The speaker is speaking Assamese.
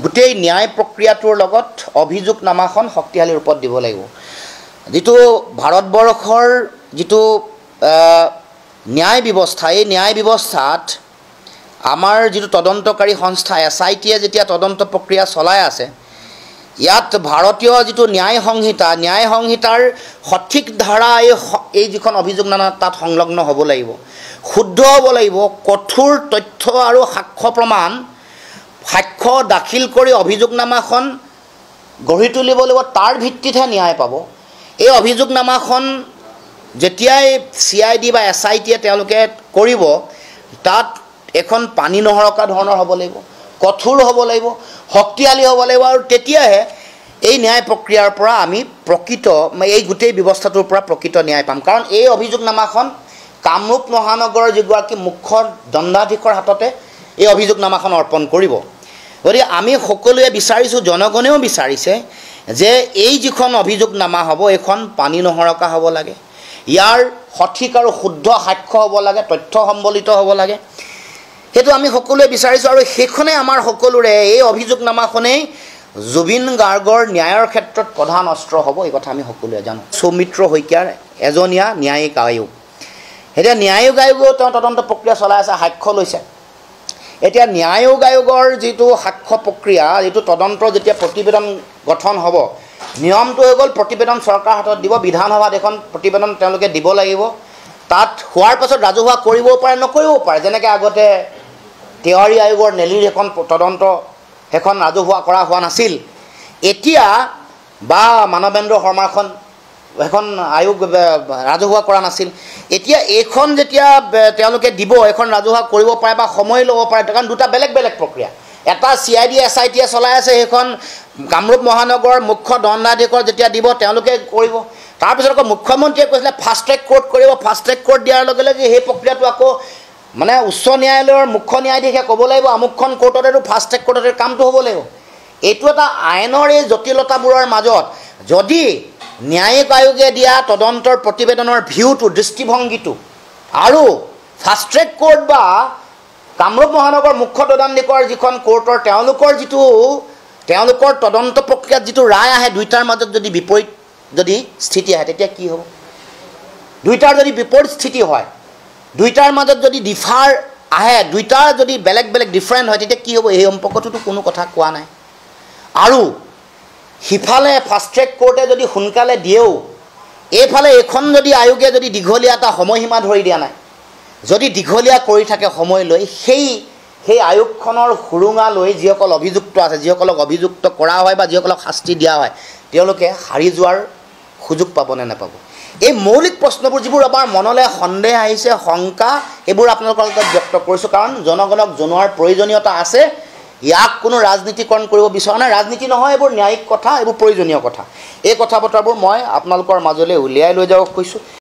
গোটেই ন্যায় প্ৰক্ৰিয়াটোৰ লগত অভিযোগনামাখন শক্তিশালী ৰূপত দিব লাগিব। যিটো ভাৰতবৰ্ষৰ যিটো ন্যায় ব্যৱস্থা, এই ন্যায় ব্যৱস্থাত আমাৰ যিটো তদন্তকাৰী সংস্থা SITয়ে যেতিয়া তদন্ত প্ৰক্ৰিয়া চলাই আছে, ইয়াত ভাৰতীয় যিটো ন্যায় সংহিতাৰ সঠিক ধাৰা এই যিখন অভিযোগনামা তাত সংলগ্ন হ'ব লাগিব, শুদ্ধ হ'ব লাগিব, কঠোৰ তথ্য আৰু সাক্ষ্য দাখিল কৰি অভিযোগনামাখন গঢ়ি তুলিব লাগিব, তাৰ ভিত্তিতহে ন্যায় পাব। এই অভিযোগনামাখন যেতিয়াই CID বা SITয়ে তেওঁলোকে কৰিব, তাত এখন পানী নহৰকা ধৰণৰ হ'ব লাগিব, কঠোৰ হ'ব লাগিব, শক্তিশালী হ'ব লাগিব, আৰু তেতিয়াহে এই ন্যায় প্ৰক্ৰিয়াৰ পৰা আমি প্ৰকৃত এই গোটেই ব্যৱস্থাটোৰ পৰা প্ৰকৃত ন্যায় পাম। কাৰণ এই অভিযোগনামাখন কামৰূপ মহানগৰৰ যিগৰাকী মুখ্য দণ্ডাধীশৰ হাততে এই অভিযোগনামাখন অৰ্পণ কৰিব। গতিকে আমি সকলোৱে বিচাৰিছোঁ, জনগণেও বিচাৰিছে যে এই যিখন অভিযোগনামা হ'ব এইখন পানী নহৰকা হ'ব লাগে, ইয়াৰ সঠিক আৰু শুদ্ধ সাক্ষ্য হ'ব লাগে, তথ্য সম্বলিত হ'ব লাগে, সেইটো আমি সকলোৱে বিচাৰিছোঁ। আৰু সেইখনে আমাৰ সকলোৰে, এই অভিযোগনামাখনেই জুবিন গাৰ্গৰ ন্যায়ৰ ক্ষেত্ৰত প্ৰধান অস্ত্ৰ হ'ব, এই কথা আমি সকলোৱে জানো। সৌমিত্ৰ শইকীয়াৰ এজনীয়া ন্যায়িক আয়োগ, এতিয়া ন্যায়িক আয়োগেও তেওঁ তদন্ত প্ৰক্ৰিয়া চলাই আছে, সাক্ষ্য লৈছে। এতিয়া ন্যায়িক আয়োগৰ যিটো সাক্ষ্য প্ৰক্ৰিয়া, যিটো তদন্তৰ যেতিয়া প্ৰতিবেদন গঠন হ'ব, নিয়মটো হৈ গ'ল প্ৰতিবেদন চৰকাৰৰ হাতত দিব, বিধানসভাত এখন প্ৰতিবেদন তেওঁলোকে দিব লাগিব। তাত হোৱাৰ পাছত ৰাজহুৱা কৰিবও পাৰে, নকৰিবও পাৰে। যেনেকৈ আগতে তেওহাৰী আয়োগৰ নেলিৰ এখন তদন্ত সেইখন ৰাজহুৱা কৰা হোৱা নাছিল, এতিয়া বা মানৱেন্দ্ৰ শৰ্মাখন এখন আয়োগ ৰাজহুৱা কৰা নাছিল, এতিয়া এইখন যেতিয়া তেওঁলোকে দিব, এখন ৰাজহুৱা কৰিব পাৰে বা সময় ল'ব পাৰে, কাৰণ দুটা বেলেগ বেলেগ প্ৰক্ৰিয়া। এটা CID SITয়ে চলাই আছে, সেইখন কামৰূপ মহানগৰৰ মুখ্য দণ্ডাধীশৰ যেতিয়া দিব তেওঁলোকে কৰিব। তাৰপিছত আকৌ মুখ্যমন্ত্ৰীয়ে কৈছিলে ফাষ্ট ট্ৰেক কোৰ্ট কৰিব, ফাষ্ট ট্ৰেক কোৰ্ট দিয়াৰ লগে লগে সেই প্ৰক্ৰিয়াটো আকৌ মানে উচ্চ ন্যায়ালয়ৰ মুখ্য ন্যায়াধীশে ক'ব লাগিব আমুকখন কোৰ্টতেতো ফাষ্ট ট্ৰেক কোৰ্টতে কামটো হ'ব লাগিব। এইটো এটা আইনৰ এই জটিলতাবোৰৰ মাজত যদি ন্যায়িক আয়োগে দিয়া তদন্তৰ প্ৰতিবেদনৰ ভিউটো, দৃষ্টিভংগীটো আৰু ফাষ্ট ট্ৰেক কোৰ্ট বা কামৰূপ মহানগৰ মুখ্য দণ্ডাধীশৰ যিখন কোৰ্টৰ তেওঁলোকৰ তদন্ত প্ৰক্ৰিয়াত যিটো ৰায় আহে, দুইটাৰ মাজত যদি বিপৰীত যদি স্থিতি আহে, তেতিয়া কি হ'ব? দুইটাৰ যদি বিপৰীত স্থিতি হয়, দুইটাৰ মাজত যদি ডিফাৰ আহে, দুইটাৰ যদি বেলেগ বেলেগ ডিফাৰেণ্ট হয়, তেতিয়া কি হ'ব? এই সম্পৰ্কটোতো কোনো কথা কোৱা নাই। আৰু সিফালে ফাষ্ট ট্ৰেক কোৰ্টে যদি সোনকালে দিয়েও, এইফালে এইখন যদি আয়োগে যদি দীঘলীয়া এটা সময়সীমা ধৰি দিয়া নাই, যদি দীঘলীয়া কৰি থাকে সময় লৈ, সেই আয়োগখনৰ সুৰুঙা লৈ যিসকল অভিযুক্ত আছে, যিসকলক অভিযুক্ত কৰা হয় বা যিসকলক শাস্তি দিয়া হয়, তেওঁলোকে হাৰি যোৱাৰ সুযোগ পাবনে নাপাব? এই মৌলিক প্ৰশ্নবোৰ যিবোৰ আমাৰ মনলৈ সন্দেহ আহিছে, শংকা, এইবোৰ আপোনালোকৰ লগত ব্যক্ত কৰিছোঁ, কাৰণ জনগণক জনোৱাৰ প্ৰয়োজনীয়তা আছে। ইয়াক কোনো ৰাজনীতিকৰণ কৰিব বিচৰা নাই, ৰাজনীতি নহয়, এইবোৰ ন্যায়িক কথা, এইবোৰ প্ৰয়োজনীয় কথা। এই কথা বতৰাবোৰ মই আপোনালোকৰ মাজলৈ উলিয়াই লৈ যাব খুজিছোঁ।